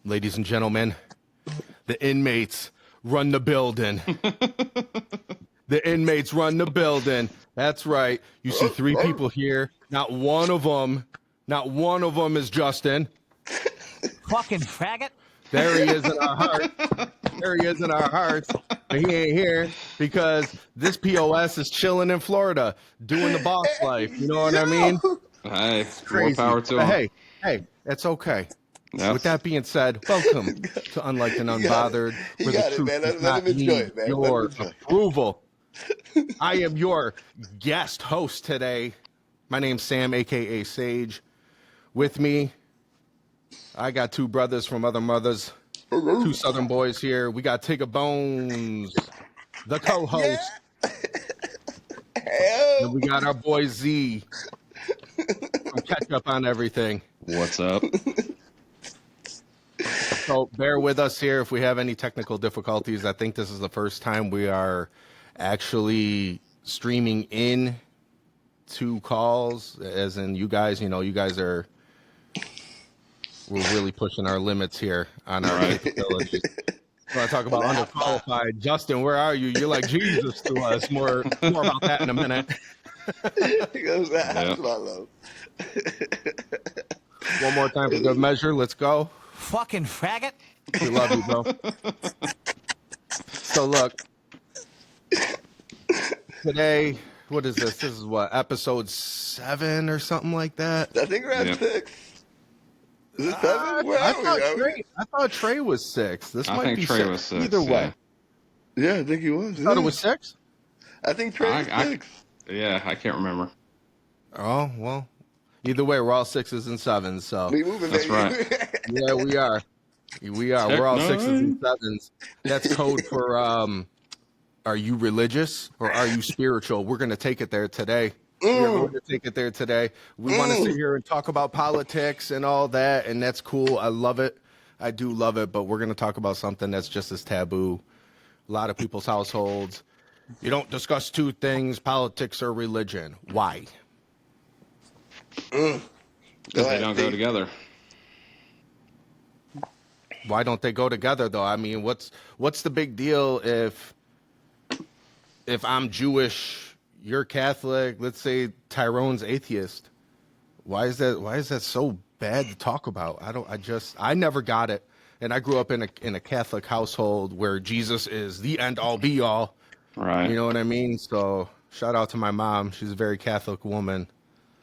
Ladies and gentlemen, the inmates run the building. The inmates run the building. That's right. You see three people here. Not one of them is Justin. Fucking faggot. There he is in our hearts. There he is in our hearts. But he ain't here because this POS is chilling in Florida, doing the boss life. You know what I mean? Hey, more Crazy. power to But him. hey, it's okay. Yes. With that being said, welcome to Unliked and Unbothered, He where got the it, truth man. does Let not him enjoy need it, man. your Let him enjoy it. approval. I am your guest host today. My name's Sam, a.k.a. Sage. With me, I got two brothers from other mothers, two Southern boys here. We got Tigga Bones, the co-host. And we got our boy Z from Catch Up on Everything. What's up? So bear with us here if we have any technical difficulties. I think this is the first time we are actually streaming in two calls, as in you guys we're really pushing our limits here on our capabilities. When I talk about underqualified, Justin, where are you? You're like Jesus to us. More about that in a minute. He goes, that's what I love. One more time for good measure. Let's go. Fucking faggot. We love you, bro. So look, today, what is this? This is what, episode 7 or something like that? I think we're at 6. Is it 7? Where are we? I thought Trey was 6. This I might think be Trey 6. was 6. Either way. Yeah, I think he was. I thought it was 6? I think Trey was 6. Yeah, I can't remember. Oh, well. Either way, we're all 6s and 7s, so. We moving, That's baby. right. Yeah, we are. We are. We're all 6s and 7s. That's code for, are you religious or are you spiritual? We're going to take it there today. We're going to take it there today. We want to sit here and talk about politics and all that, and that's cool. I love it. I do love it, but we're going to talk about something that's just as taboo. A lot of people's households, you don't discuss two things, politics or religion. Why? Because they don't go together. Why don't they go together, though? I mean, what's the big deal if I'm Jewish, you're Catholic, let's say Tyrone's atheist? Why is that so bad to talk about? I never got it. And I grew up in a Catholic household where Jesus is the end all be all. Right. You know what I mean? So shout out to my mom. She's a very Catholic woman.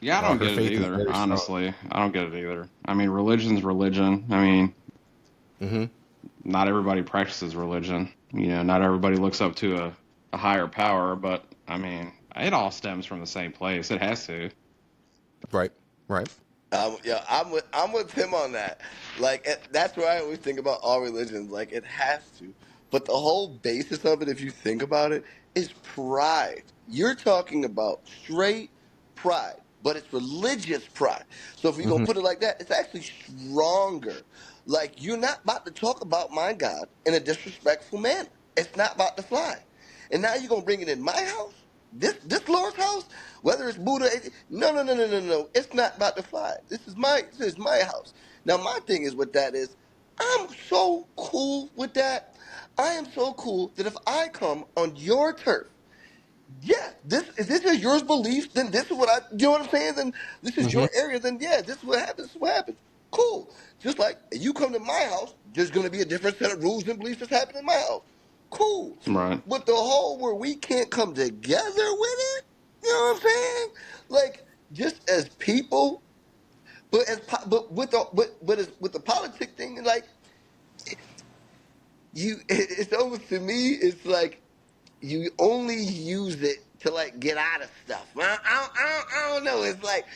Yeah, I don't get it either, honestly. I don't get it either. I mean, religion's religion. I mean, not everybody practices religion. You know, not everybody looks up to a higher power, but, I mean, it all stems from the same place. It has to. Right. I'm with him on that. Like, that's why I always think about all religions. Like, it has to. But the whole basis of it, if you think about it, is pride. You're talking about straight pride, but it's religious pride. So if you're going to put it like that, it's actually stronger. Like, you're not about to talk about my God in a disrespectful manner. It's not about to fly. And now you're going to bring it in my house? This Lord's house? Whether it's Buddha? No. It's not about to fly. This is my house. Now, my thing is with that is, I'm so cool with that. I am so cool that if I come on your turf, yeah, if this is your beliefs, then this is what you know what I'm saying? Then this is your area, then yeah, this is what happens. This is what happens. Cool. Just like you come to my house, there's going to be a different set of rules and beliefs that's happening in my house. Cool. Right. But the whole where we can't come together with it, you know what I'm saying? Like, just as people, but with the politic thing, like, it's almost, to me, it's like you only use it to, like, get out of stuff. I don't know. It's like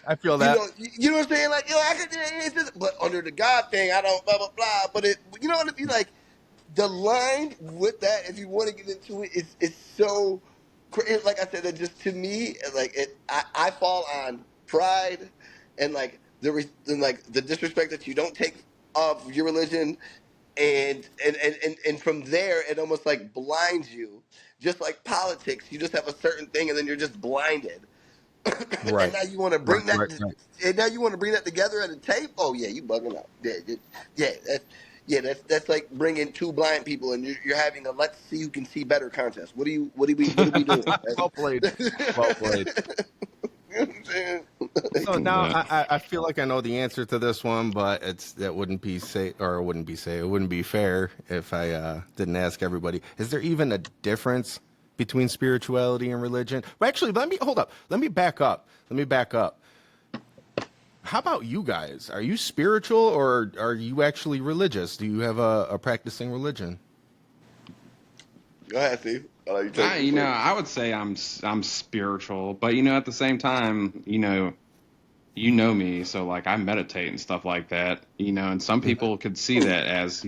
I feel that. You know what I'm saying? Like, I could, it's just, but under the God thing, I don't blah blah blah. But you know what I mean? Like, the line with that, if you want to get into it, it's so, like I said, that just, to me, like, I fall on pride and like the disrespect that you don't take of your religion, and from there it almost like blinds you, just like politics. You just have a certain thing and then you're just blinded. And Right. now you want to Right. bring that, Right. Right. and now you want to bring that together at a tape. Oh yeah, you bugging out. Yeah, that's like bringing two blind people and you're having a let's see who can see better contest. What are we doing? Well played. Well played. You know what I'm saying? So now Yeah. I feel like I know the answer to this one, but that wouldn't be it wouldn't be fair if I didn't ask everybody. Is there even a difference between spirituality and religion? Well, actually, hold up. Let me back up. How about you guys? Are you spiritual or are you actually religious? Do you have a practicing religion? Go ahead, Steve. You take it first. I would say I'm spiritual, but at the same time, you know me, so like I meditate and stuff like that, and some people could see that as,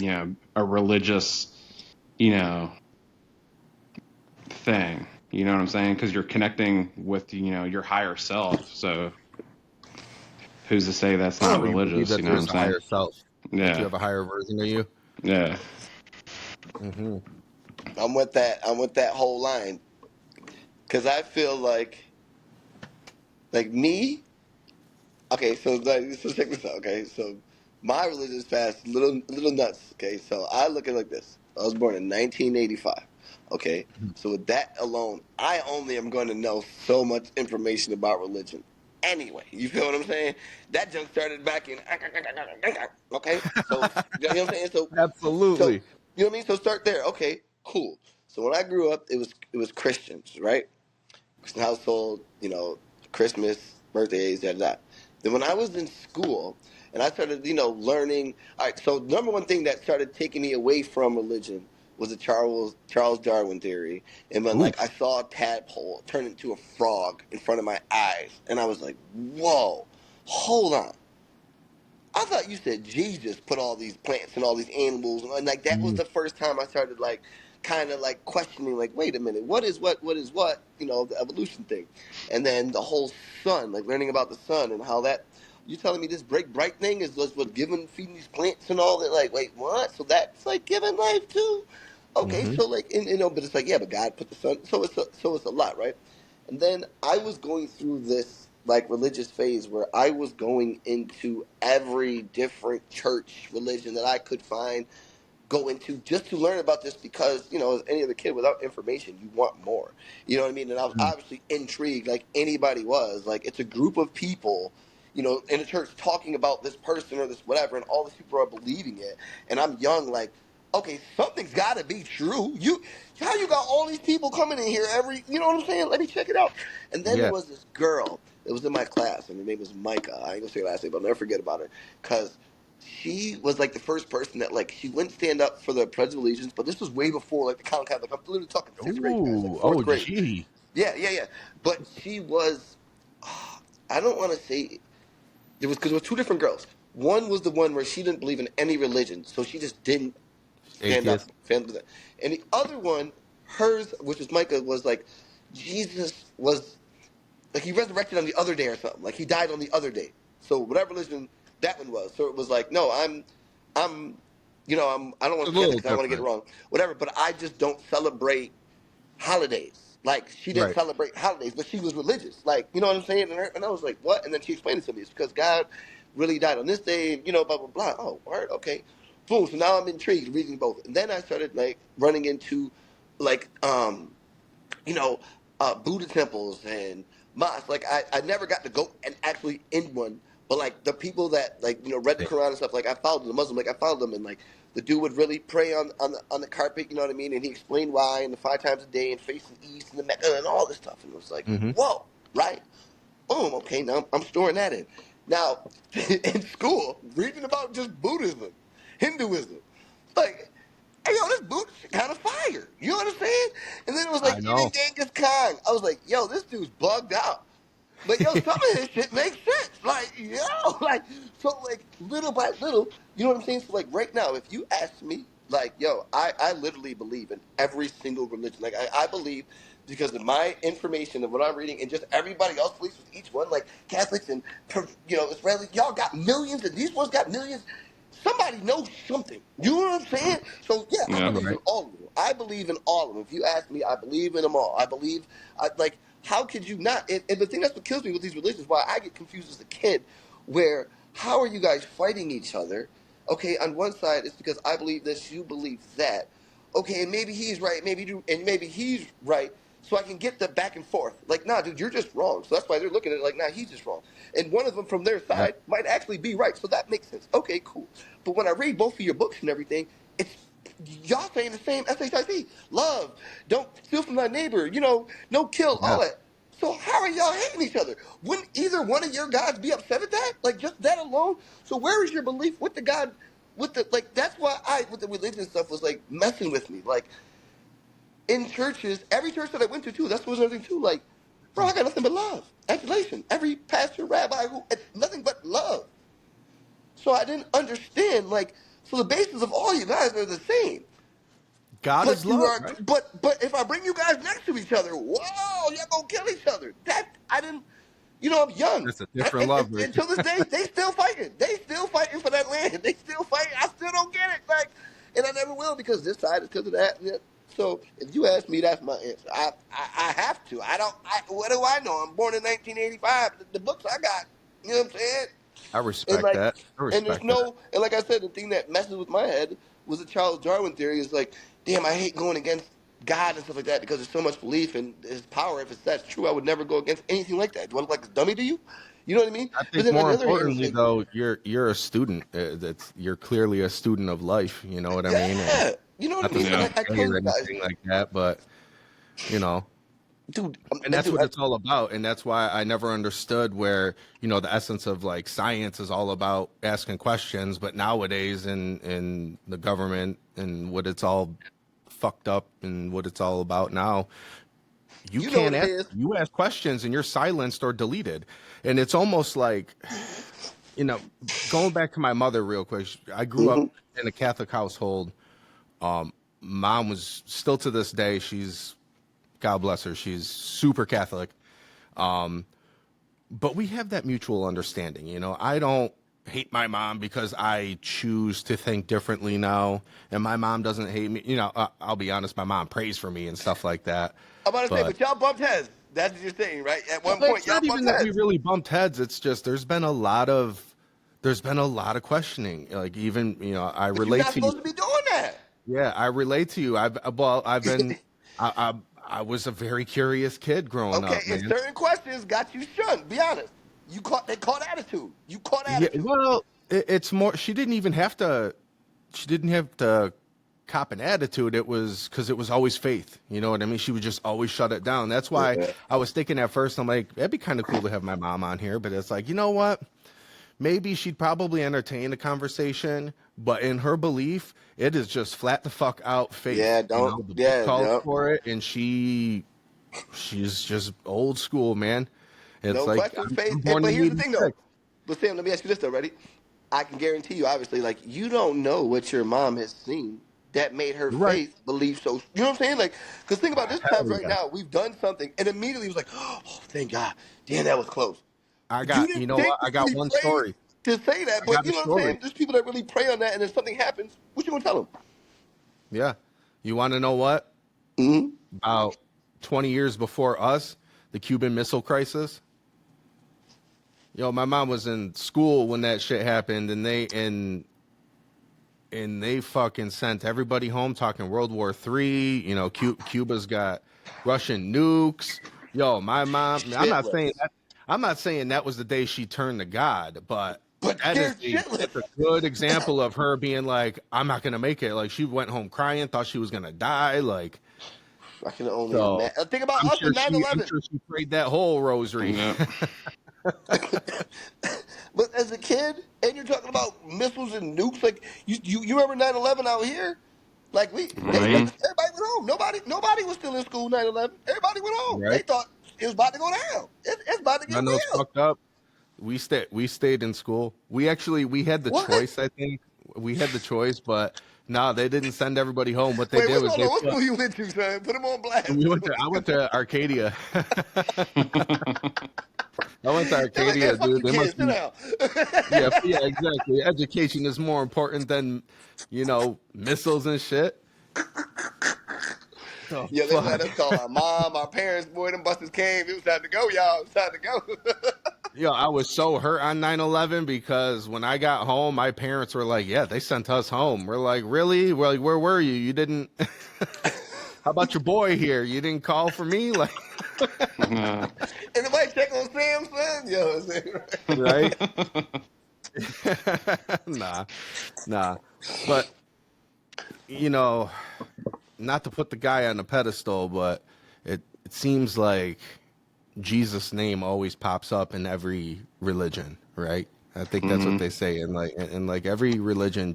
a religious, thing. You know what I'm saying? Because you're connecting with, your higher self. So who's to say that's not So you believe religious? that You know what there's I'm a saying? higher self, that you Yeah. have a higher version of you? Yeah. Mm-hmm. I'm with that. I'm with that whole line because I feel like me. Okay, so check this out. Okay, so my religious past little nuts. Okay, so I look at it like this. I was born in 1985. Okay, so with that alone, I only am going to know so much information about religion. Anyway, you feel what I'm saying? That junk started back in. Okay, so you know what I'm saying? So Absolutely. you know what I mean? So start there. Okay, cool. So when I grew up, it was Christians, right? Christian household, Christmas, birthdays, that. Then when I was in school and I started, learning. All right, so number one thing that started taking me away from religion was the Charles Darwin theory, and when Ooh. like I saw a tadpole turn into a frog in front of my eyes, and I was like, "Whoa, hold on." I thought you said Jesus put all these plants and all these animals, and like that was Mm-hmm. the first time I started like kind of like questioning, like, wait a minute, what is what, the evolution thing, and then the whole sun, like learning about the sun and how that. You telling me this break bright thing is what's giving feeding these plants and all that? Like, wait, what? So that's like giving life too? Okay, Mm-hmm. so like, but it's like, yeah, but God put the sun, so it's a lot, right? And then I was going through this like religious phase where I was going into every different church religion that I could find, go into just to learn about this because, as any other kid without information, you want more. You know what I mean? And I was obviously intrigued, like anybody was. Like it's a group of people, in a church talking about this person or this whatever, and all these people are believing it. And I'm young, like, okay, something's got to be true. How you got all these people coming in here you know what I'm saying? Let me check it out. And then there Yeah. was this girl that was in my class, and her name was Micah. I ain't gonna say her last name, but I'll never forget about her because she was like the first person that like she wouldn't stand up for the Pledge of Allegiance, but this was way before like the Count Catholic. I'm literally talking sixth grade, guys, like Ooh. fourth Oh, grade. gee. Yeah, yeah, yeah. But she was, I don't want to say because there was two different girls. One was the one where she didn't believe in any religion, so she just didn't stand up. Atheist. And the other one, hers, which was Micah, was like Jesus was like he resurrected on the other day or something. Like he died on the other day. So whatever religion that one was. So it was like, no, I'm, I don't want It's a to say that little because I don't want to get it different. wrong. Whatever. But I just don't celebrate holidays. Like she didn't Right. celebrate holidays, but she was religious. Like you know what I'm saying? And I was like, what? And then she explained it to me. It's because God really died on this day. Blah blah blah. Oh, word. Okay. Boom. So now I'm intrigued reading both. And then I started like running into like you know, Buddha temples and mosques. Like I never got to go and actually in one, but like the people that like read the Quran and stuff. Like I followed the Muslim. Like I followed them, and like the dude would really pray on the carpet. You know what I mean? And he explained why and the 5 times a day and facing east and the Mecca and all this stuff. And it was like, Mm-hmm. whoa, right? Boom. Okay, now I'm storing that in. Now in school, reading about just Buddhism, Hinduism, like hey, yo, this boot kind of fire. You know what I'm saying? And then it was I like, even know. Genghis Khan. I was like, yo, this dude's bugged out. But yo, some of his shit makes sense. Like, like, so like little by little, you know what I'm saying? So like right now, if you ask me, like, yo, I literally believe in every single religion. Like I believe because of my information and what I'm reading and just everybody else believes with each one, like Catholics and Israeli, y'all got millions and these ones got millions. Somebody knows something. You know what I'm saying? So yeah, I Yeah. believe in Right. all of them. I believe in all of them. If you ask me, I believe in them all. I believe, I like. how could you not? And the thing that's what kills me with these religions, why I get confused as a kid, where how are you guys fighting each other? Okay, on one side it's because I believe this, you believe that. Okay, and maybe he's right, maybe you, and maybe he's right. So I can get the back and forth. Like, nah, dude, you're just wrong. So that's why they're looking at it like, nah, he's just wrong. And one of them from their Yeah. side might actually be right. So that makes sense. Okay, cool. But when I read both of your books and everything, it's y'all saying the same SHIT. Love, don't steal from thy neighbor, no kill, Yeah. all that. So how are y'all hating each other? Wouldn't either one of your gods be upset at that? Like, just that alone? So where is your belief with the God, like, that's why with the religion stuff was, like, messing with me. Like, in churches, every church that I went to, too, that's what was another thing, too. Like, bro, I got nothing but love. Adulation. Every pastor, rabbi, it's nothing but love. So I didn't understand, like, so the basis of all you guys are the same. God is But you love, are, right? but if I bring you guys next to each other, whoa, y'all gonna kill each other. That I didn't, I'm young. That's a different love, right? Until this day, they still fighting. They still fighting for that land. They still fighting. I still don't get it. Like, and I never will because this side is because of that. And that. So if you ask me, that's my answer. I have to. I don't. What do I know? I'm born in 1985. The books I got. You know what I'm saying? I And respect like, that. I and there's respect that. no, and like I said, the thing that messes with my head was the Charles Darwin theory. Is like, damn, I hate going against God and stuff like that because there's so much belief in His power. If that's true, I would never go against anything like that. Do I look like a dummy to you? You know what I mean? I But think then on more the other hand, it's importantly, like, though, you're a student. You're clearly a student of life. You know what I mean? And yeah, you know what not I to mean. And sound Yeah. I gay tell or you guys, anything like that, but you know, dude, and that's what it's all about. And that's why I never understood where the essence of like science is all about asking questions, but nowadays in the government and what it's all fucked up and what it's all about now, you you know what can't it ask. is. You ask questions and you're silenced or deleted, and it's almost like going back to my mother real quick. I grew up Mm-hmm. in a Catholic household. Mom was still to this day. She's God bless her. She's super Catholic. But we have that mutual understanding. I don't hate my mom because I choose to think differently now, and my mom doesn't hate me. I'll be honest. My mom prays for me and stuff like that. I'm about to say, But but y'all bumped heads. That's what you're saying, right? At one point, it's y'all not even bumped that we heads. really bumped heads. It's just there's been a lot of questioning. Like even I But you're relate not to you. supposed to be doing that. Yeah, I relate to you. I've been I was a very curious kid growing Okay, up, and man. certain questions got you shunned. Be honest. They caught attitude. You caught Yeah, attitude. well, it's more. She didn't even have to. She didn't have to cop an attitude. It was because it was always faith. You know what I mean? She would just always shut it down. That's why Yeah. I was thinking at first. I'm like, that'd be kind of cool to have my mom on here. But it's like, you know what? Maybe she'd probably entertain a conversation, but in her belief, it is just flat the fuck out Yeah, faith. don't. The book Yeah, calls yeah. for it, and she's just old school, man. It's No like questions, I'm faith. born But in here's the thing, though. '86. But Sam, let me ask you this, though. Ready? I can guarantee you, obviously, like you don't know what your mom has seen that made her You're right. faith believe so. You know what I'm saying? Like, because think about this times Hell right yeah. now. We've done something, and immediately it was like, oh, thank God. Damn, that was close. I You got, you didn't know think what? to I got really one pray story. to say that, I but got you a know what I'm story. saying? There's people that really pray on that, and if something happens, what you gonna tell them? Yeah. You want to know what? Mm-hmm. About 20 years before us, the Cuban Missile Crisis. My mom was in school when that shit happened, and they fucking sent everybody home talking World War III. Cuba's got Russian nukes. My mom. Shitless. I'm not saying that was the day she turned to God, but But that is they're shitless. that's a good example of her being like, I'm not gonna make it. Like she went home crying, thought she was gonna die. Like I can only so. imagine. Think about I'm us sure in she. I'm 9/11. sure she prayed that whole rosary. Yeah. But as a kid, and you're talking about missiles and nukes, like you remember 9/11 out here? Like they hmm everybody went home. Nobody was still in school 9/11. Everybody went home. They Right? thought it was about to go down. It's about to get I know it's real. fucked up. We stayed in school. We had the What? choice. I think we had the choice, but no, they didn't send everybody home. What they Wait, did what's was going they on? What put. school you went to, son? Put them on blast. We went to. I went to Arcadia. I went to They're like, man, Arcadia, fuck dude. you, They kids. must Sit be. down. Yeah, exactly. Education is more important than missiles and shit. The Yeah, they let fuck? us call our mom, our parents. Boy, them buses came. It was time to go, y'all. It was time to go. Yo, I was so hurt on 9/11 because when I got home, my parents were like, "Yeah, they sent us home." We're like, "Really? We're like, where were you? You didn't? How about your boy here? You didn't call for me, like, Anybody check on Sam, son? Yo, right? Nah, nah." But you know, not to put the guy on a pedestal, but it seems like Jesus' name always pops up in every religion, right? I think that's what Mhm. they say, and like every religion,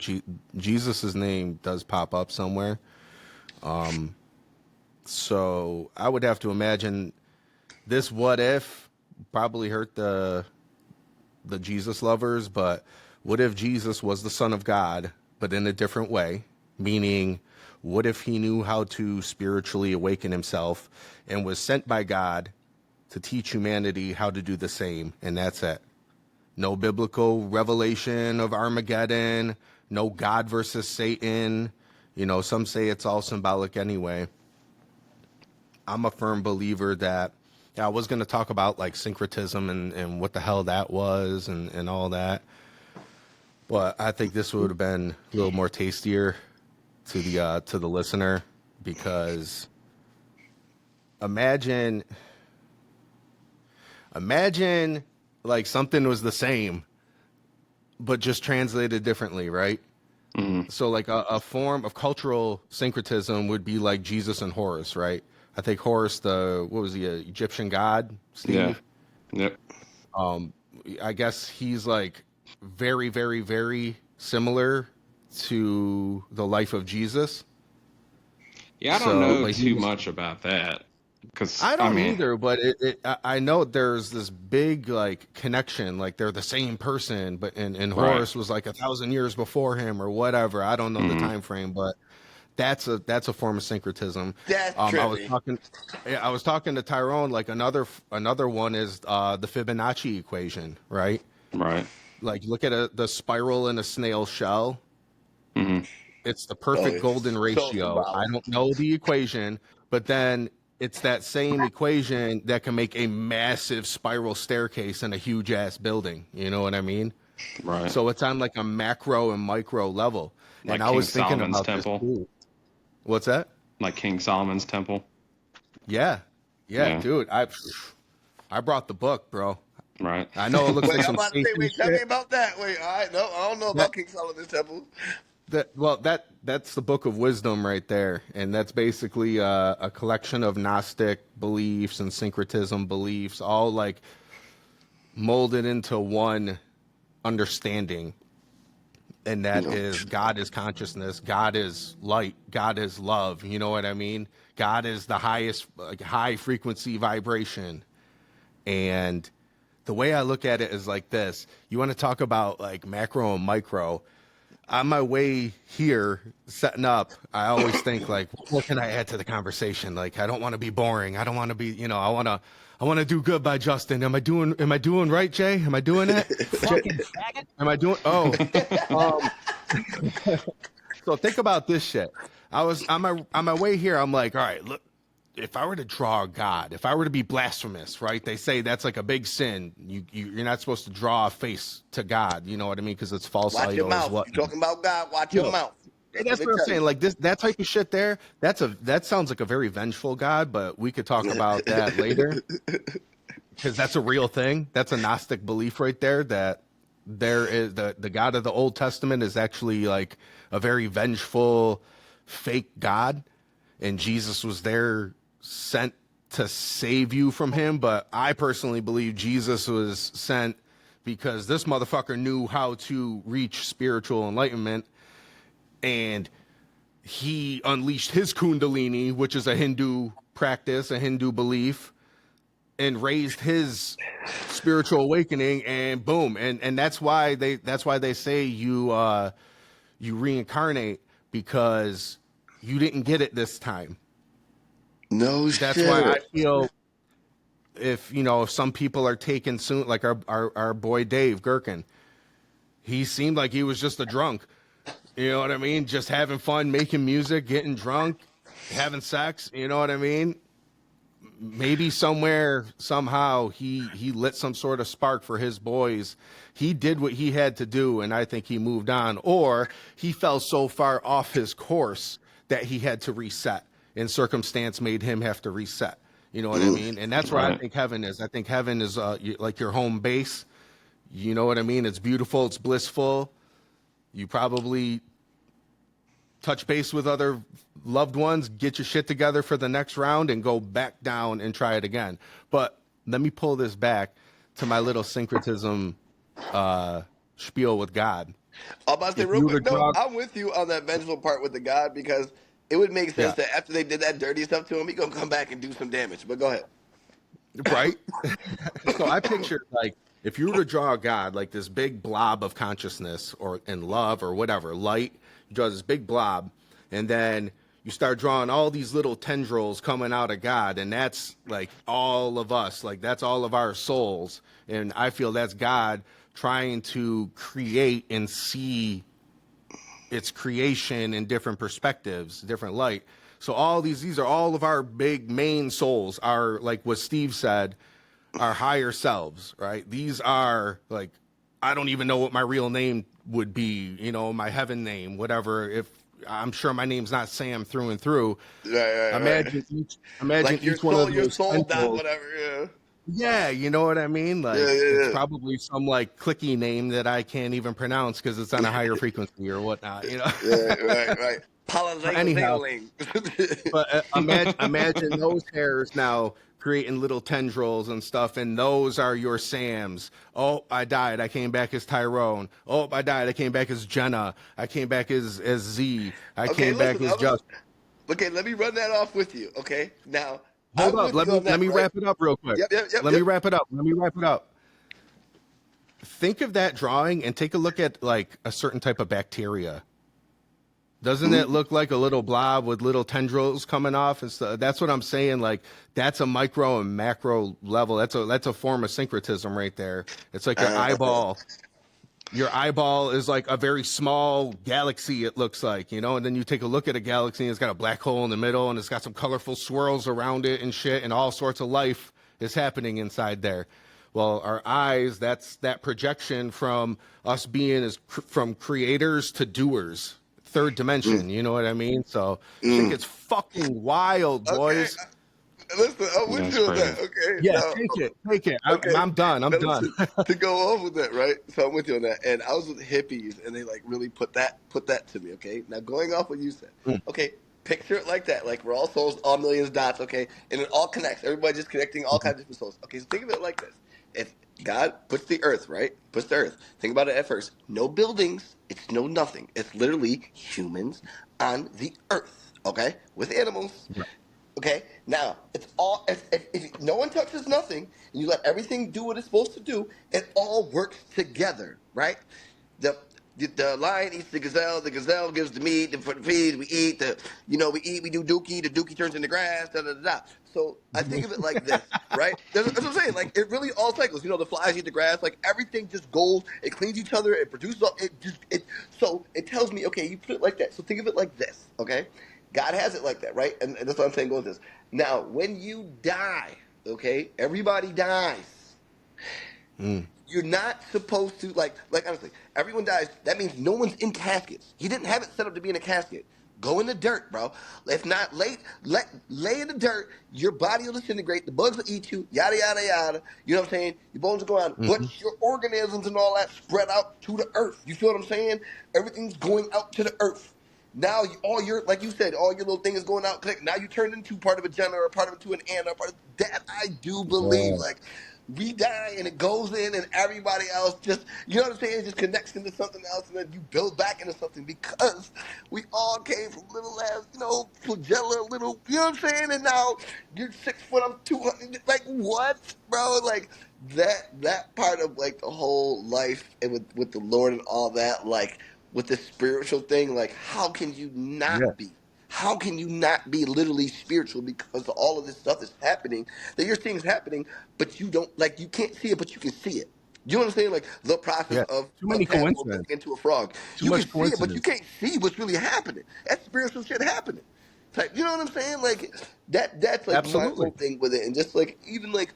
Jesus' name does pop up somewhere. So I would have to imagine this "what if" probably hurt the Jesus lovers, but what if Jesus was the Son of God, but in a different way? Meaning, what if he knew how to spiritually awaken himself and was sent by God to teach humanity how to do the same, and that's it? No biblical revelation of Armageddon, no God versus Satan. You know, some say it's all symbolic anyway. I'm a firm believer that, yeah, I was going to talk about like syncretism and what the hell that was and all that. But I think this would have been a little more tastier to the listener, because imagine imagine like something was the same but just translated differently, right? Mhm. So like a form of cultural syncretism would be like Jesus and Horus, right? I think Horus, the what was he, Egyptian god, Yeah. Steve? Yep. I guess he's like very, very, very similar to the life of Jesus. Yeah, I don't So, know but he too was, much about that because I I don't mean, either, but I know there's this big like connection, like they're the same person, but and right. Horus was like 1,000 years before him or whatever. I don't know the Mhm. time frame, but that's a form of syncretism. that's I was trippy. talking, yeah, I was talking to Tyrone. Like another one is the Fibonacci equation, right? Right. Like look at the spiral in a snail shell. Mhm. It's the Oh, perfect golden it's so ratio. I symbolic. don't know the equation, but then it's that same equation that can make a massive spiral staircase in a huge ass building. You know what I mean? Right. So it's on like a macro and micro level. And Like I King was thinking Solomon's about this temple. too. What's that? Like King Solomon's temple. Yeah. Yeah, Yeah. dude. I brought the book, bro. Right. I know it looks Wait, like I'm some about to say, Satan wait, tell me shit. about that. Wait, all right, no, I don't know That about King Solomon's Temple. that's the book of wisdom right there, and that's basically a collection of Gnostic beliefs and syncretism beliefs, all like molded into one understanding, and that No. is God is consciousness, God is light, God is love. You know what I mean? God is the highest, like, high frequency vibration, and the way I look at it is like this: you want to talk about like macro and micro. On my way here setting up, I always think like, what can I add to the conversation? Like, I don't want to be boring. I don't want to be, I want to do good by Justin. Am I doing right, Jay? Am I doing that? Jay, Fucking faggot. am I doing, oh, um, so think about this shit. I was on my way here. I'm like, all right, look, if I were to draw a god, if I were to be blasphemous, right? They say that's like a big sin. You're not supposed to draw a face to God. You know what I mean? Because it's false Watch your idols, mouth. You whatnot. talking about God? Watch your Yo, mouth. That's what that's they what I'm tell saying. you. Like that type of shit there. That sounds like a very vengeful God, but we could talk about that later because that's a real thing. That's a Gnostic belief right there. That there is the God of the Old Testament is actually like a very vengeful, fake God, and Jesus was there sent to save you from him. But I personally believe Jesus was sent because this motherfucker knew how to reach spiritual enlightenment, and he unleashed his kundalini, which is a Hindu practice, a Hindu belief, and raised his spiritual awakening, and boom. And that's why they say you reincarnate, because you didn't get it this time. No That's why I shit. feel, if some people are taken soon, like our boy Dave Gherkin, he seemed like he was just a drunk. You know what I mean? Just having fun, making music, getting drunk. having sex. You know what I mean? Maybe somewhere, somehow, he lit some sort of spark for his boys. He did what he had to do, and I think he moved on. Or he fell so far off his course that he had to reset, and circumstance made him have to reset. You know what I mean? And that's where I think heaven is. I think heaven is like your home base. You know what I mean? It's beautiful. It's blissful. You probably touch base with other loved ones, get your shit together for the next round, and go back down and try it again. But let me pull this back to my little syncretism spiel with God. I'm about to say real quick, no, I'm with you on that vengeful part with the God, because it would make sense that after they did that dirty stuff to him, he gonna come back and do some damage. But go ahead. Right? So I pictured, like, if you were to draw a God, like this big blob of consciousness or in love or whatever, light, you draw this big blob, and then you start drawing all these little tendrils coming out of God, and that's like all of us, like that's all of our souls. And I feel that's God trying to create and see its creation in different perspectives, different light. So all these are all of our big main souls, are, like what Steve said, our higher selves, right? These are, like, I don't even know what my real name would be, you know, my heaven name, whatever. If I'm sure my name's not Sam through and through. Imagine like each one of your those soul dot tendrils. whatever. Yeah. Yeah, you know what I mean? Like, it's probably some like clicky name that I can't even pronounce because it's on a higher frequency or whatnot, you know? Right. Anyhow, Anyhow. but imagine those hairs now creating little tendrils and stuff, and those are your Sams. Oh, I died. I came back as Tyrone. Oh, I died. I came back as Jenna. I came back as Z. I came back as Just. Okay, let me run that off with you. Okay, now hold up. Let me wrap it up real quick. Let me wrap it up. Think of that drawing and take a look at like a certain type of bacteria. Doesn't it look like a little blob with little tendrils coming off and stuff? That's what I'm saying. Like, that's a micro and macro level. That's a form of syncretism right there. It's like your eyeball. Your eyeball is like a very small galaxy, it looks like, you know, and then you take a look at a galaxy and it's got a black hole in the middle and it's got some colorful swirls around it and shit, and all sorts of life is happening inside there. Well, our eyes, that's that projection from us being from creators to doers. Third dimension, you know what I mean? So I think it's fucking wild, boys. Listen, I'm with you on that. Okay. Yeah, take it. Okay. I'm done. Done. To go off with that, right? So I'm with you on that. And I was with hippies, and they like really put that to me. Okay. Now going off what you said. Okay. Picture it like that. Like we're all souls, all millions of dots. Okay, and it all connects. Everybody just connecting all kinds of different souls. Okay. So think of it like this. If God puts the earth, right? Puts the earth. Think about it at first. No buildings. It's no nothing. It's literally humans on the earth. Okay, with animals. Right. Okay, now it's all. If no one touches nothing, and you let everything do what it's supposed to do, it all works together, right? The lion eats the gazelle gives the meat, the feed, we eat, we do dookie, the dookie turns into grass, da da da. So I think of it like this, right? That's what I'm saying. Like it really all cycles. You know, the flies eat the grass. Like everything just goes. It cleans each other. It produces. So it tells me, okay, you put it like that. So think of it like this, okay? God has it like that, right? And that's what I'm saying. Go with this. Now, when you die, okay, everybody dies. You're not supposed to, like honestly, everyone dies. That means no one's in caskets. He didn't have it set up to be in a casket. Go in the dirt, bro. If not, lay in the dirt. Your body will disintegrate. The bugs will eat you. Yada yada yada. You know what I'm saying? Your bones will go on, but your organisms and all that spread out to the earth. You feel what I'm saying? Everything's going out to the earth. Now, all your, like you said, all your little thing is going out. Now you turn into part of a Jenna or part of into an ant or part of that. I do believe, like, we die and it goes in and everybody else just, you know what I'm saying, it just connects into something else and then you build back into something because we all came from little ass, flagella, little, you know what I'm saying? And now you're 6 foot, I'm 200. Like, what, bro? Like, that part of, like, the whole life and with the Lord and all that, like, with the spiritual thing, like, how can you not be? How can you not be literally spiritual because all of this stuff is happening that you're seeing is happening, but you don't, like, you can't see it, but you can see it. You know what I'm saying? Like the process of too many coincidences turning into a frog. You can see it, but you can't see what's really happening. That's spiritual shit happening. type. You know what I'm saying? Like that's like my Absolutely. whole thing with it. And just like even like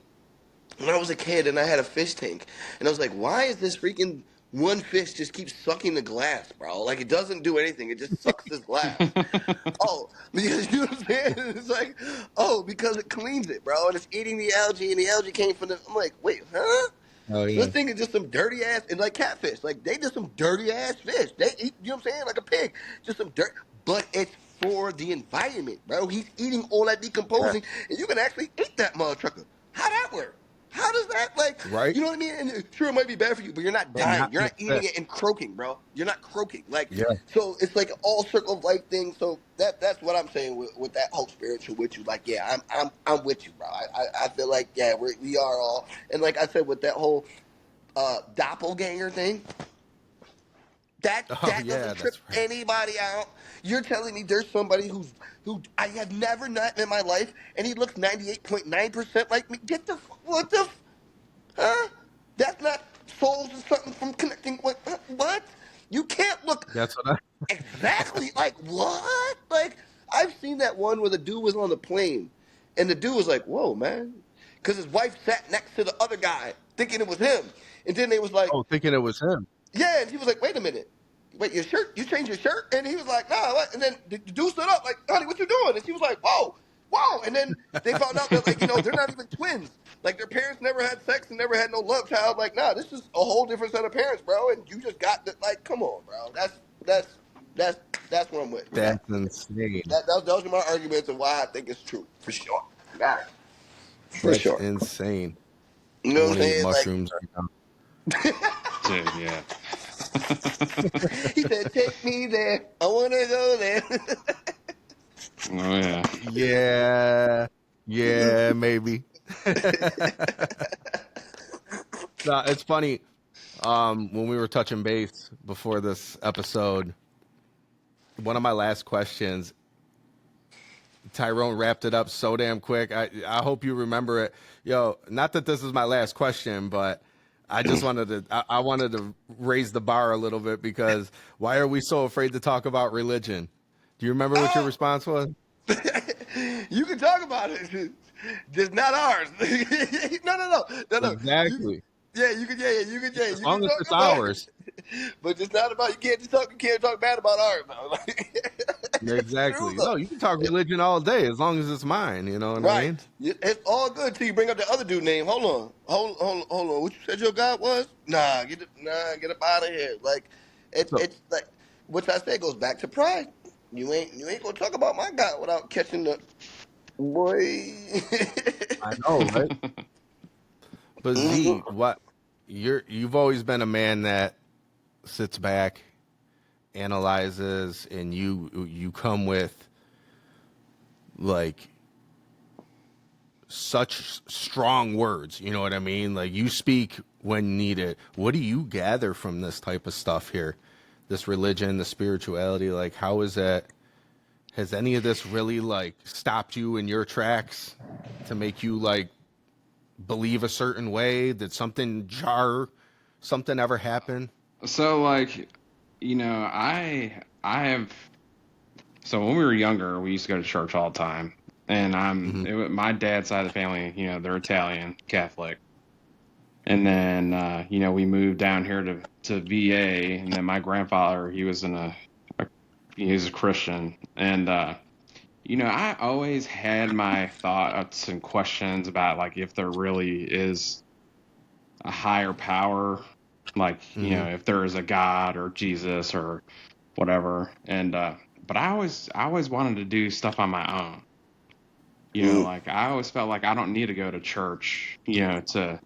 when I was a kid and I had a fish tank, and I was like, why is this freaking one fish just keeps sucking the glass, bro? Like it doesn't do anything. It just sucks this glass. Oh, because you know what I'm saying? It's like, oh, because it cleans it, bro, and it's eating the algae, and the algae came from the. I'm like, wait, huh? Oh So yeah. this thing is just some dirty ass, and like catfish, like they just some dirty ass fish. They eat, you know what I'm saying, like a pig, just some dirt. But it's for the environment, bro. He's eating all that decomposing, and you can actually eat that motherfucker. How that work? How does that like? Right. You know what I mean? And sure, it might be bad for you, but you're not And dying. not You're be not eating sick. it and croaking, bro. You're not croaking. Like Yeah. so, it's like an all circle of life thing. So that's what I'm saying with that whole spiritual with you. Like, yeah, I'm with you, bro. I feel like yeah, we are all, and like I said with that whole doppelganger thing. Oh That yeah, doesn't trip that's right. anybody out. You're telling me there's somebody who I have never met in my life, and he looks 98.9% like me. Get the what the huh? That's not souls or something from connecting. What? You can't look That's what I. exactly like what? Like I've seen that one where the dude was on the plane, and the dude was like, "Whoa, man," because his wife sat next to the other guy, thinking it was him, and then they was like. Oh, thinking it was him. Yeah, and he was like, wait a minute. Wait, your shirt? You changed your shirt? And he was like, nah, what? And then the dude stood up, like, honey, what you doing? And she was like, whoa, whoa. And then they found out that, like, they're not even twins. Like, their parents never had sex and never had no love child. Like, nah, this is a whole different set of parents, bro. And you just got the, like, come on, bro. That's what I'm with. That's insane. Those are my arguments of why I think it's true, for sure. Got it. For That's sure. insane. You I know what want I'm to eat saying? Like, mushrooms right now. Dude, yeah. he said, take me there. I want to go there. Oh yeah. Yeah. Yeah, maybe. No, it's funny. When we were touching base before this episode, one of my last questions, Tyrone wrapped it up so damn quick. I hope you remember it. Yo, not that this is my last question, but I just I wanted to raise the bar a little bit because why are we so afraid to talk about religion? Do you remember what your Oh, response was? you can talk about it, just not ours. No. Exactly. You can, As you can long as talk it's about ours. it, but it's not about. You can't talk bad about ours, though. It's true Exactly. though. No, you can talk religion all day as long as it's mine. You know what I Right. mean? It's all good till you bring up the other dude name. Hold on. What you said your God was? Nah, get up out of here. Like, So it's like, which I say goes back to pride. You ain't gonna talk about my God without catching the boy. I know, right? But Z, Mhm. what you've always been a man that sits back, analyzes, and you come with like such strong words. You know what I mean? Like you speak when needed. What do you gather from this type of stuff here? This religion, the spirituality, like how is that? Has any of this really like stopped you in your tracks to make you like believe a certain way? Did something jar? Something ever happen? So like, I have. So when we were younger, we used to go to church all the time, and Hmm. my dad's side of the family. They're Italian Catholic, and then we moved down here to VA, and then my grandfather he was a Christian, and I always had my thoughts and questions about like if there really is a higher power, like Hmm. if there is a God or Jesus or whatever, and but I always wanted to do stuff on my own. Mm. Like I always felt like I don't need to go to church, to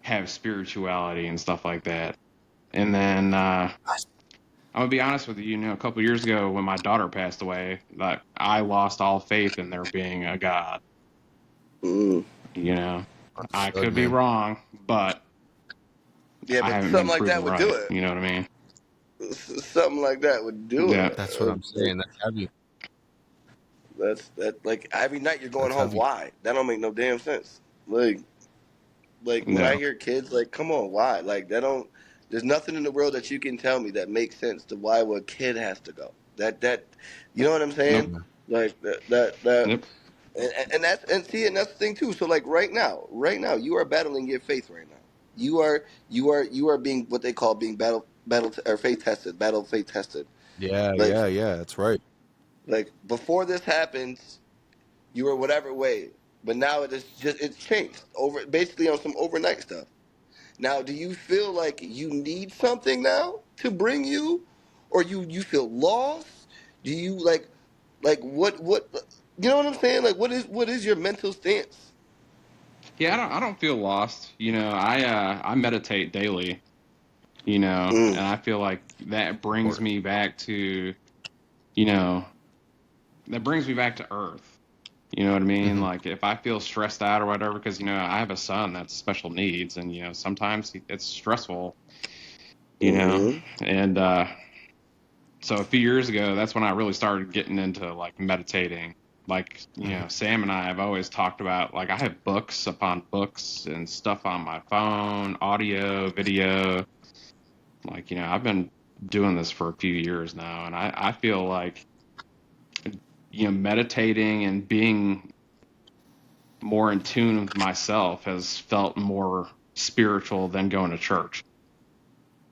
have spirituality and stuff like that. And then I'm gonna be honest with you, a couple of years ago when my daughter passed away, like I lost all faith in there being a God. Mm. You know, I Understood, could be man. wrong, but Yeah, I but haven't something been like proven that would do right. it. You know what I mean? Something like that would do Yeah. it. That's what I'm saying. That's heavy. That like every night you're going That's home. heavy. Why? That don't make no damn sense. Like when I Yeah. hear kids, like, come on, why? Like that don't. There's nothing in the world that you can tell me that makes sense to why a kid has to go. You know what I'm Nope. saying? Like that. Yep. And that's the thing too. So like right now, you are battling your faith right now. You are being what they call being or faith tested, battle faith tested. Yeah, Like yeah. That's right. like before this happens, you were whatever way, but now it's changed over basically on some overnight stuff. Now, do you feel like you need something now to bring you, or you feel lost? Do you like what you know what I'm saying? Like what is your mental stance? Yeah, I don't feel lost. I meditate daily, and Mm, I feel like that Of brings course. me back to, you know, that brings me back to earth. You know what I mean? Hmm. Like if I feel stressed out or whatever, because I have a son that's special needs, and sometimes it's stressful, you know, mm-hmm. and so a few years ago, that's when I really started getting into like meditating. Like, Hmm. Sam and I have always talked about, like, I have books upon books and stuff on my phone, audio, video. Like, I've been doing this for a few years now, and I feel like, meditating and being more in tune with myself has felt more spiritual than going to church.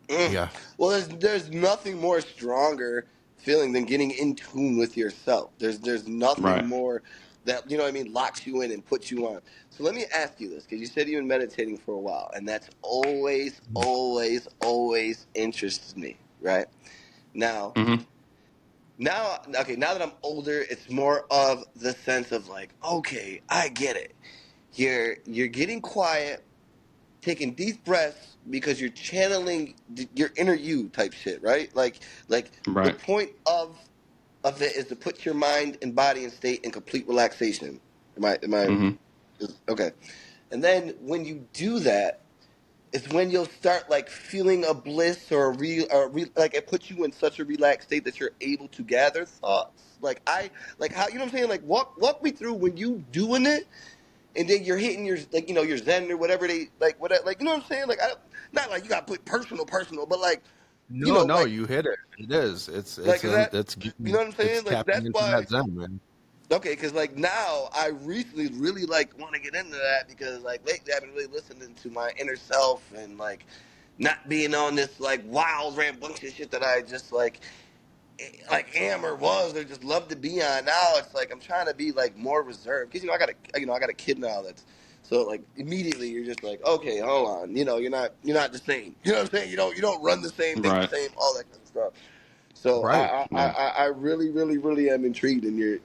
Mm. Yeah. Well, there's nothing more stronger feeling than getting in tune with yourself. There's nothing Right. more that you know what I mean locks you in and puts you on. So let me ask you this because you said you've been meditating for a while, and that's always interested me. Right now, Hmm. okay, now that I'm older, it's more of the sense of like, okay, I get it. You're getting quiet, taking deep breaths because you're channeling your inner you type shit, right? Like the Right. point of it is to put your mind and body and state in complete relaxation. Am I Hmm. okay? And then when you do that, it's when you'll start like feeling a bliss like it puts you in such a relaxed state that you're able to gather thoughts. Like how you know what I'm saying? Like walk me through when you doing it and then you're hitting your like your Zen or whatever they like whatever like you know what I'm saying like not like you got to put personal but like No, no, like you hit it. It is. like is that It's you know what I'm it's saying like tapping that's into why that Zen, man. okay because like now I recently really like want to get into that because like lately I've been really listening to my inner self and like not being on this like wild rambunctious shit that I just like am or was or just love to be on. Now it's like I'm trying to be like more reserved because I got a kid now that's so like immediately you're just like okay hold on you're not the same you know what I'm saying you don't run the same think the Right. same all that kind of stuff. So Right. Yeah. I really am intrigued in your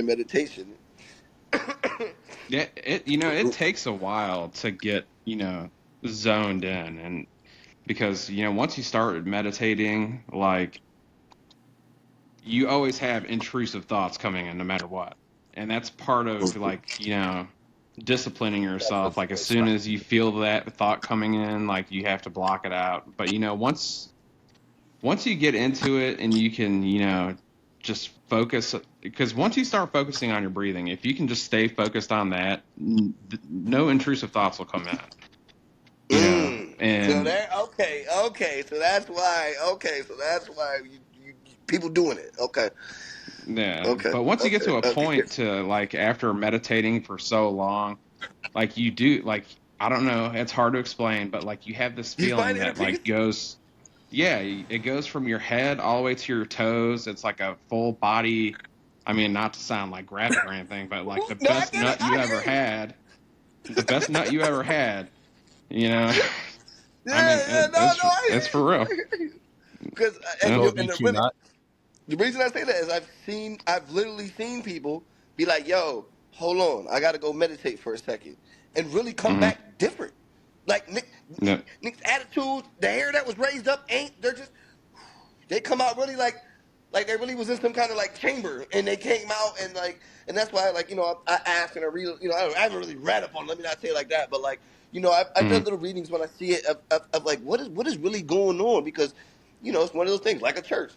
meditation. Yeah, it takes a while to get, zoned in, and because, once you start meditating, like, you always have intrusive thoughts coming in no matter what. And that's part of, like, disciplining yourself. Like, as soon as you feel that thought coming in, like, you have to block it out. But, once you get into it and you can, just focus, because once you start focusing on your breathing, if you can just stay focused on that, no intrusive thoughts will come in, So and there so that's why you people doing it yeah. okay But once you get to a okay. point to, like, after meditating for so long, like, you do, like, I don't know, it's hard to explain, but like you have this You find feeling inner that peace? like goes, yeah, it goes from your head all the way to your toes. It's like a full body. I mean, not to sound like graphic or anything, but like the No, I best get it. nut you I ever hear you. had, the best nut you ever had, you know. I mean, Yeah, no, it's I it's hear for you. real. I hear you. Because Yeah. So did you not? the reason I say that is I've literally seen people be like, "Yo, hold on, I got to go meditate for a second," and really come Hmm. back different. Like Yeah. Nick's attitude, the hair that was raised up ain't. They come out really like they really was in some kind of like chamber and they came out and like and that's why like I asked and I read I haven't really read up on let me not say it like that but like I've Hmm. done little readings when I see it of like what is really going on because it's one of those things like a church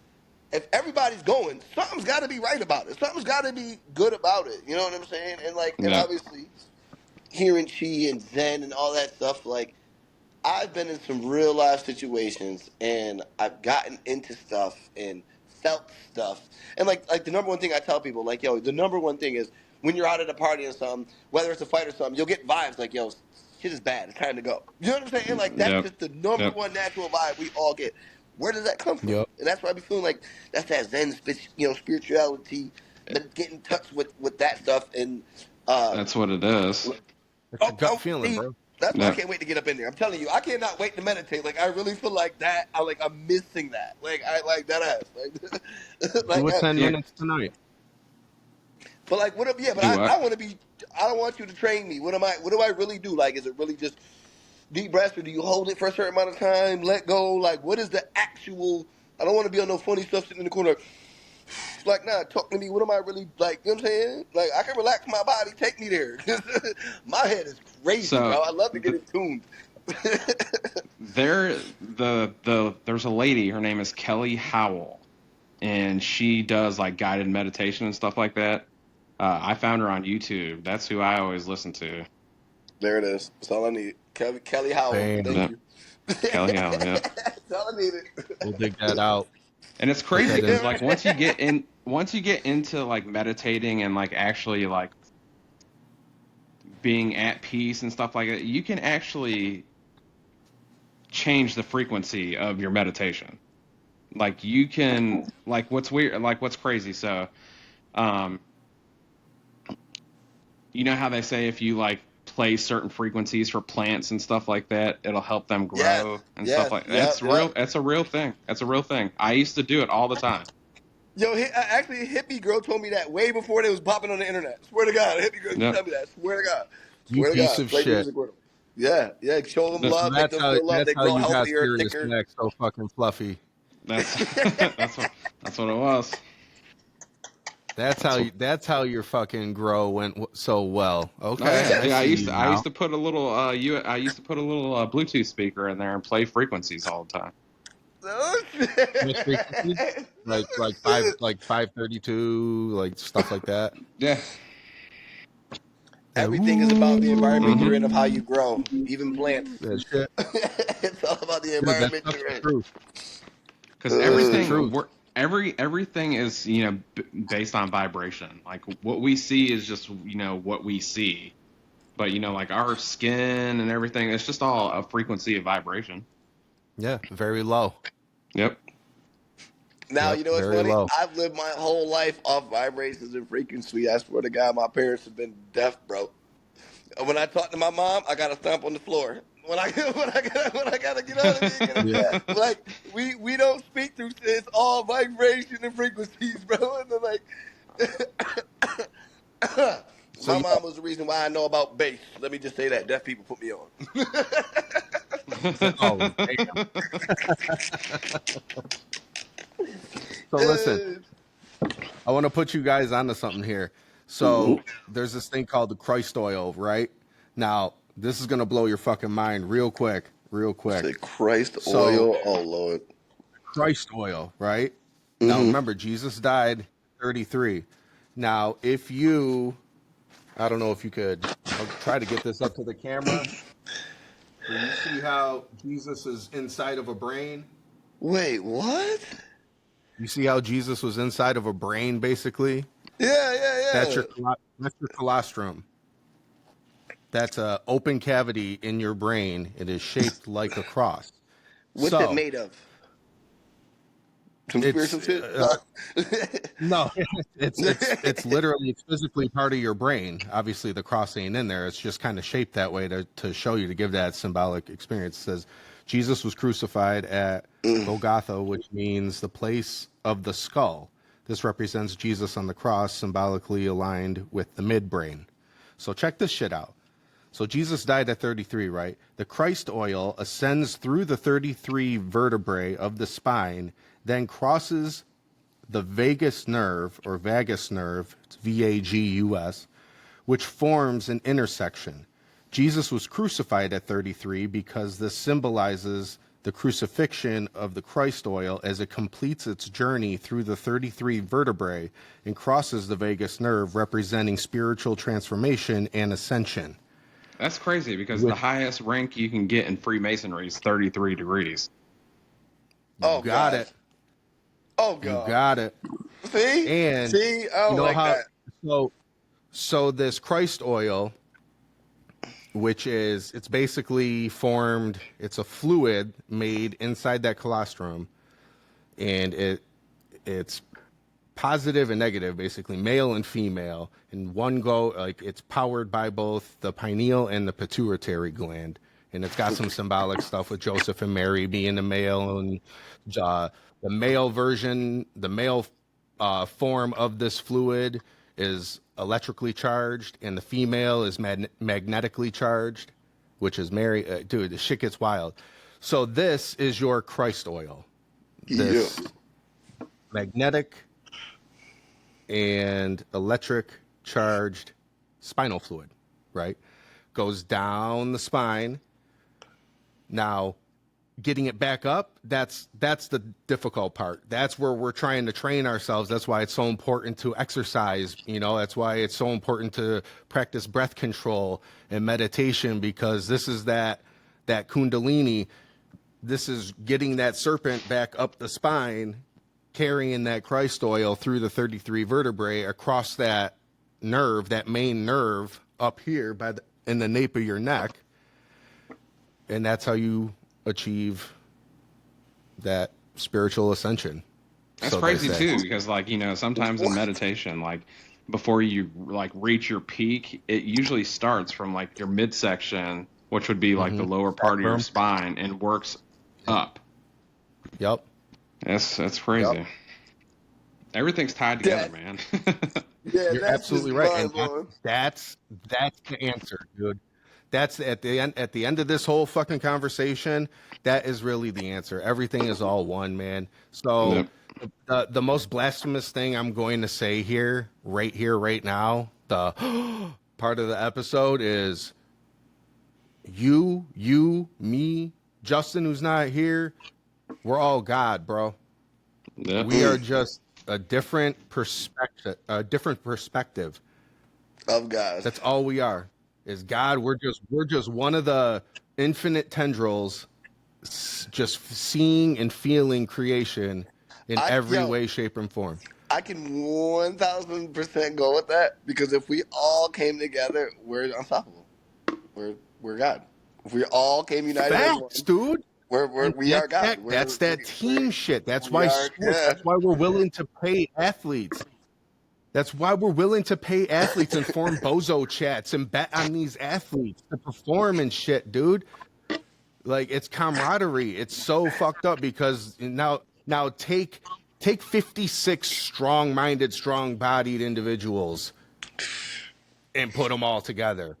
if everybody's going something's got to be right about it something's got to be good about it you know what I'm saying and Yeah. obviously hearing chi and zen and all that stuff like I've been in some real life situations and I've gotten into stuff and felt stuff. And like the number one thing I tell people, like, yo, the number one thing is when you're out at a party or something, whether it's a fight or something, you'll get vibes like, yo, shit is bad. It's time to go. You know what I'm saying? Like that's Yep. just the number Yep. one natural vibe we all get. Where does that come from? Yep. And that's why I be feeling like that's that Zen, spirituality, but get in touch with that stuff. And That's what it is. It's a gut feeling, see, bro. that's why I Yep. can't wait to get up in there. I'm telling you, I cannot wait to meditate. Like I really feel like that. I'm missing that. Like I like that ass. Like, Do it 10 Yeah. minutes tonight. but like what? Yeah, but Do what? I want to be. I don't want you to train me. What am I? What do I really do? Like, is it really just deep breaths, or do you hold it for a certain amount of time, let go? Like, what is the actual? I don't want to be on no funny stuff sitting in the corner. Like, nah, talk to me. What am I really like? You know what I'm saying? Like, I can relax my body. Take me there. My head is crazy, So, bro. I love to get it tuned. There's a lady, her name is Kelly Howell, and she does like guided meditation and stuff like that. I found her on YouTube. That's who I always listen to. There it is. That's all I need. Kelly Howell. Bam. Thank Yeah. you. Kelly Howell, yeah. That's all I needed. We'll dig that out. And it's crazy that in. because like once you get into like meditating and like actually like being at peace and stuff like that, you can actually change the frequency of your meditation. Like you can like what's weird, like what's crazy. So, you know how they say if you like play certain frequencies for plants and stuff like that, it'll help them grow Yes, and yes, stuff like that. yep, That's real. yep. That's a real thing. That's a real thing. I used to do it all the time. Yo, actually, a hippie girl told me that way before they was popping on the internet. Swear to God, a hippie girl Yep. tell me that. Swear to God. You Swear to piece God. of Play shit. music with them. Yeah, show them So love, make them feel love. That's They how grow you got healthier, Sirius thicker. Black so fucking fluffy. That's that's what it was. That's how your fucking grow went so well. Okay, No, yeah, yeah, I see you I now. used to put a little I used to put a little Bluetooth speaker in there and play frequencies all the time. Which frequencies? like 532, like stuff like that. Yeah. Everything is about the environment Mhm. you're in, of how you grow, even plants. That shit. It's all about the Dude, that's environment you're the in. truth. Because That's the everything truth. everything is based on vibration. Like what we see is just what we see, but like our skin and everything, it's just all a frequency of vibration. Yeah, very low. Yep. Now, Yep, you know what's very funny? low. I've lived my whole life off vibrations and frequency. I swear to God, my parents have been deaf, bro. When I talk to my mom, I got to stomp on the floor. When I gotta get out of here, Yeah. like we don't speak through. It's all vibration and frequencies, bro. And then like, So my yeah, mom was the reason why I know about bass. Let me just say that deaf people put me on. oh damn. So listen, I want to put you guys onto something here. So there's this thing called the Christ oil, right? Now, this is gonna blow your fucking mind real quick. Say Christ So oil, oh Lord. Christ oil, right? Now remember, Jesus died 33. Now, if you, I don't know if you could, I'll try to get this up to the camera. Do you see how Jesus is inside of a brain? Wait, what? You see how Jesus was inside of a brain, basically? Yeah. That's your colostrum. That's an open cavity in your brain. It is shaped like a cross. What's it made of? Some It's spiritual shit? no, it's literally, it's physically part of your brain. Obviously, the cross ain't in there. It's just kind of shaped that way to show you, to give that symbolic experience. It says Jesus was crucified at Golgotha, which means the place of the skull. This represents Jesus on the cross, symbolically aligned with the midbrain. So check this shit out. So Jesus died at 33, right? The Christ oil ascends through the 33 vertebrae of the spine, then crosses the vagus nerve, or vagus nerve, it's VAGUS, which forms an intersection. Jesus was crucified at 33 because this symbolizes the crucifixion of the Christ oil as it completes its journey through the 33 vertebrae and crosses the vagus nerve, representing spiritual transformation and ascension. That's crazy because the highest rank you can get in Freemasonry is 33 degrees. Oh, Got God. it. Oh You God. got it. And See, I don't like how that. so this Christ oil, which is it's basically formed, it's a fluid made inside that colostrum, and it's positive and negative, basically male and female, and one go like it's powered by both the pineal and the pituitary gland, and it's got some symbolic stuff with Joseph and Mary being the male, and the male version, the male form of this fluid is electrically charged, and the female is magnetically charged, which is Mary. Dude, the shit gets wild. So this is your Christ oil. This magnetic and electric charged spinal fluid, right? Goes down the spine. Now, getting it back up, that's the difficult part. That's where we're trying to train ourselves. That's why it's so important to exercise, that's why it's so important to practice breath control and meditation, because this is that kundalini. This is getting that serpent back up the spine, carrying that Christ oil through the 33 vertebrae across that nerve, that main nerve up here in the nape of your neck. And that's how you achieve that spiritual ascension. That's crazy too, because sometimes in meditation, before you reach your peak, it usually starts from your midsection, which would be the lower part of your spine, and works up. Yep. That's crazy. Yep. Everything's tied together, man. Yeah, you're absolutely right. And that's the answer, dude. That's at the end of this whole fucking conversation. That is really the answer. Everything is all one, man. So the most blasphemous thing I'm going to say here, right now, the part of the episode is you, me, Justin, who's not here. We're all God, bro. Yep. We are just a different perspective of God. That's all we are. Is God. We're just one of the infinite tendrils, just seeing and feeling creation in every way, shape, and form. I can 1,000% go with that, because if we all came together, we're unstoppable. We're God. If we all came united as one, dude. We are God. That's that team shit. That's why sports. That's why we're willing to pay athletes. That's why we're willing to pay athletes and form bozo chats and bet on these athletes to perform and shit, dude. It's camaraderie. It's so fucked up, because now take 56 strong-minded, strong-bodied individuals and put them all together.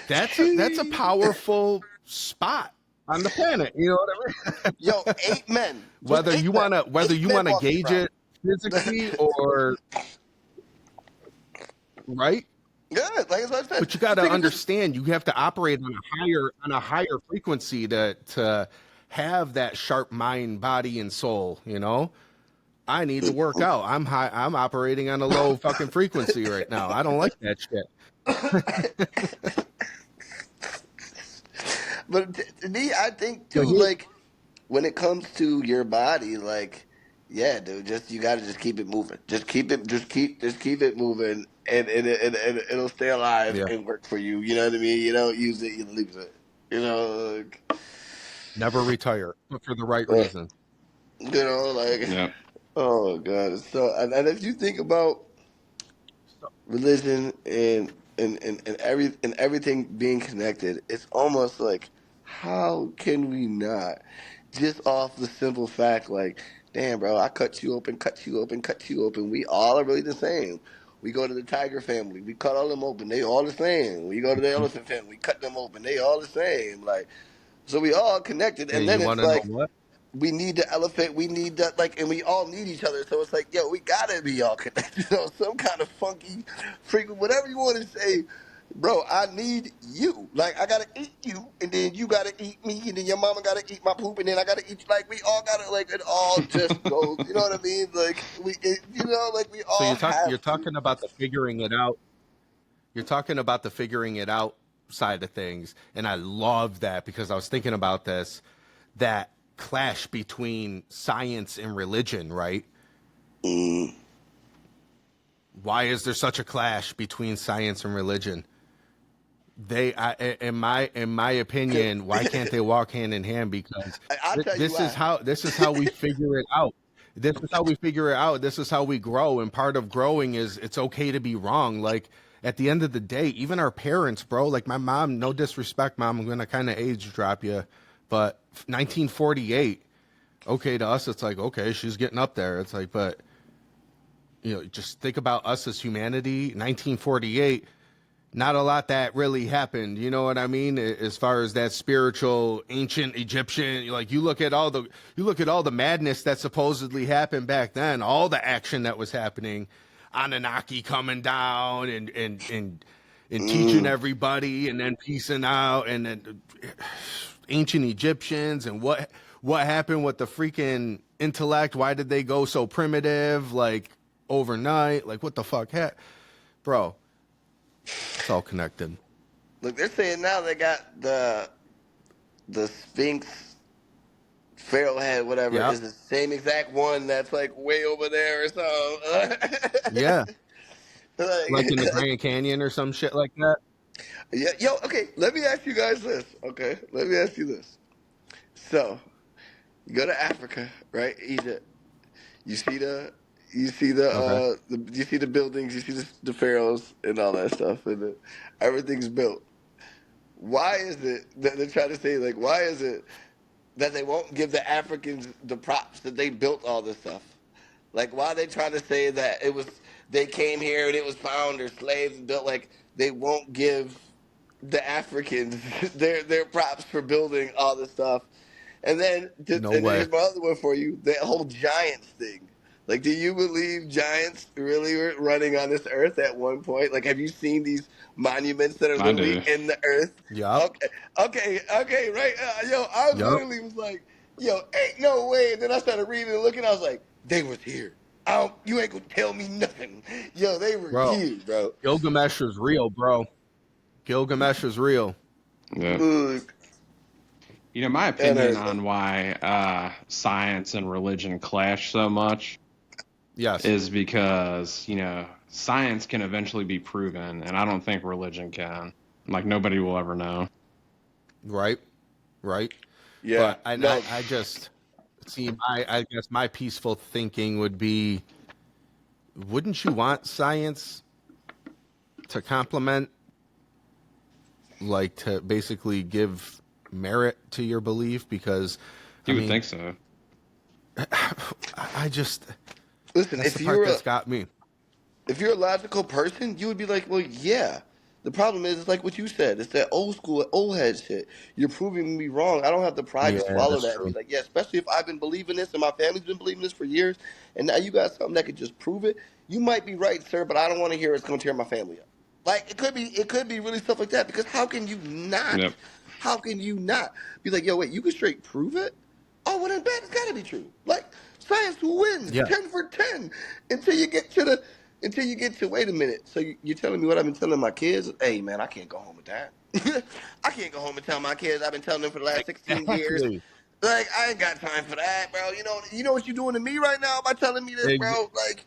That's a powerful spot on the planet. You know what I mean? Yo, 8 men. Whether you wanna gauge it physically or right? Good, like I said. But you got to understand, you have to operate on a higher frequency to have that sharp mind, body, and soul. I need to work out. I'm operating on a low fucking frequency right now. I don't like that shit. But to me, I think too, when it comes to your body, yeah, dude, you gotta just keep it moving. Just keep it moving, and it'll stay alive and work for you. You know what I mean? You don't use it, you lose it. Never retire, but for the right reason. Oh god. So, and if you think about religion and everything being connected, it's almost like, how can we not, just off the simple fact, damn, bro, I cut you open. We all are really the same. We go to the tiger family, we cut all them open. They all the same. We go to the elephant family, we cut them open. They all the same. So we all connected. And then it's like, we need the elephant. We need that, and we all need each other. So it's like, yo, we gotta be all connected. Some kind of funky, freaking, whatever you want to say. Bro, I need you. I gotta eat you, and then you gotta eat me, and then your mama gotta eat my poop, and then I gotta eat. We all gotta, it all just goes. You know what I mean? We all. So you're talking about the figuring it out. You're talking about the figuring it out side of things, and I love that, because I was thinking about this, that clash between science and religion, right? Why is there such a clash between science and religion? In my opinion, why can't they walk hand in hand? Because I'll tell you why. this is how we figure it out. This is how we figure it out. This is how we grow. And part of growing is it's okay to be wrong. Like at the end of the day, even our parents, bro, like my mom, no disrespect, mom, I'm going to kind of age drop you, but 1948, okay, to us, it's like, okay, she's getting up there. It's like, but just think about us as humanity. 1948, not a lot that really happened. You know what I mean? As far as that spiritual ancient Egyptian, like you look at all the madness that supposedly happened back then, all the action that was happening, Anunnaki coming down and teaching everybody, and then peacing out, and then ancient Egyptians, and what happened with the freaking intellect? Why did they go so primitive? Like overnight? Like what the fuck, bro? It's all connected. Look, they're saying now they got the Sphinx Pharaoh head, whatever, is the same exact one that's like way over there or something. Yeah. Like in the Grand Canyon or some shit like that. Yeah, yo, okay, let me ask you guys this. Okay, let me ask you this. So, you go to Africa, right? Egypt. You see the you see you see the buildings, you see the pharaohs and all that stuff, and everything's built. Why is it that they're trying to say, like, why is it that they won't give the Africans the props that they built all this stuff? Like, why are they trying to say that they came here and it was found or slaves and built? Like, they won't give the Africans their props for building all this stuff. And then, No way. here's my other one for you: the whole giants thing. Like, do you believe giants really were running on this earth at one point? Like, have you seen these monuments that are literally in the earth? Yeah. Okay, right. I literally was like, yo, ain't no way. And then I started reading and looking. I was like, they was here. You ain't gonna tell me nothing. Yo, they were here, bro. Gilgamesh is real, bro. Gilgamesh is real. Yeah. My opinion on why science and religion clash so much is because, science can eventually be proven, and I don't think religion can. Like, nobody will ever know. Right. Yeah. But I just see, I guess my peaceful thinking would be, wouldn't you want science to complement, like to basically give merit to your belief? Because you would think so. I just listen. That's the part that's got me. If you're a logical person, you would be like, well, yeah. The problem is, it's like what you said. It's that old school, old head shit. You're proving me wrong. I don't have the pride to swallow that. And be like, yeah, especially if I've been believing this and my family's been believing this for years, and now you got something that could just prove it. You might be right, sir, but I don't want to hear it's going to tear my family up. Like, it could be really stuff like that, because how can you not? Yep. How can you not be like, yo, wait, you can straight prove it? Oh, well, then bad, it's got to be true. Like, science wins 10 for 10 until you get to wait a minute. So you're telling me what I've been telling my kids? Hey, man, I can't go home with that. I can't go home and tell my kids I've been telling them for the last 16 years. Like, I ain't got time for that, bro. You know what you're doing to me right now by telling me this, bro? Like,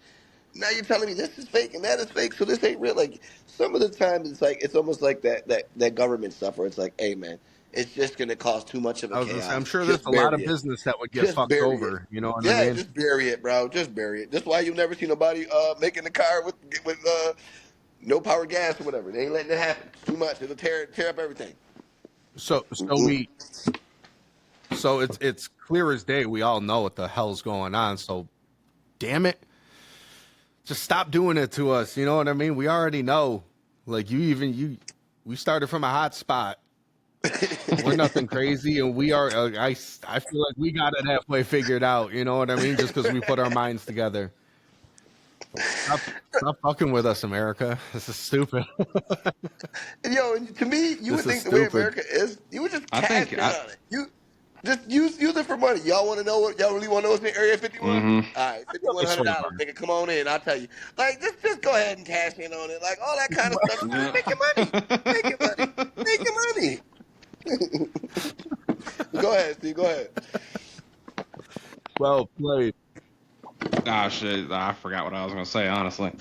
now you're telling me this is fake and that is fake, so this ain't real. Like, some of the times it's almost like that government stuff where it's like, hey, man, it's just going to cause too much of a chaos. I'm sure there's a lot of business that would get fucked over. You know what I mean? Yeah, just bury it, bro. Just bury it. That's why you'll never see nobody making the car with no power gas or whatever. They ain't letting it happen. It's too much. It'll tear up everything. So it's clear as day. We all know what the hell's going on. So, damn it, just stop doing it to us. You know what I mean? We already know. Like we started from a hot spot. We're nothing crazy, and we are. I feel like we got it halfway figured out. You know what I mean? Just because we put our minds together. Stop fucking with us, America. This is stupid. Yo, to me, you would think the way America is, you would just cash in on it. You just use it for money. Y'all want to know what? Y'all really want to know what's in Area 51? Mm-hmm. All right, $5,100. Nigga, come on in. I'll tell you. Like, just go ahead and cash in on it. Like, all that kind of stuff. Just make your money. Make your money. Make your money. Go ahead, Steve. Go ahead. Well played. Ah, shit. I forgot what I was going to say, honestly.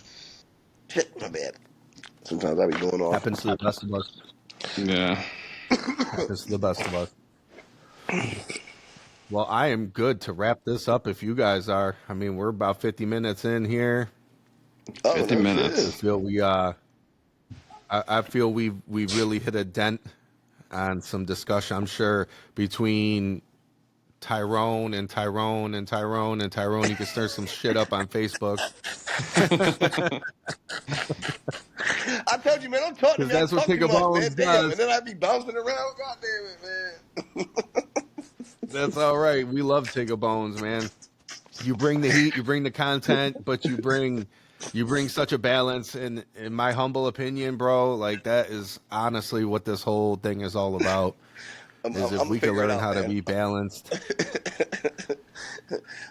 Shit, my bad. Sometimes I be going off. Happens to the best of us. Yeah. Happens to the best of us. Well, I am good to wrap this up if you guys are. I mean, we're about 50 minutes in here. 50 minutes. I feel I feel we really hit a dent on some discussion. I'm sure between Tyrone, you can stir some shit up on Facebook. I told you, man, don't talk to me. I That's what talk too Tigga much, Bones man. Damn, does. and then I be bouncing around. God damn it, man. That's all right. We love Tigga Bones, man. You bring the heat, you bring the content, but you bring such a balance. And in my humble opinion, bro, like that is honestly what this whole thing is all about. Is if we can learn how to be balanced.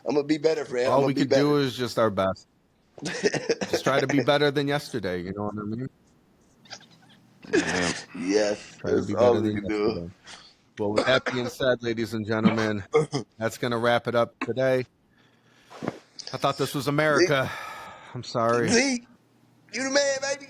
I'm gonna be better, friend. All we could do is just our best. Just try to be better than yesterday. You know what I mean? Yeah. Yes. Try to be better than yesterday. Well, with that being said, ladies and gentlemen, that's going to wrap it up today. I thought this was America. I'm sorry. Z, you the man, baby.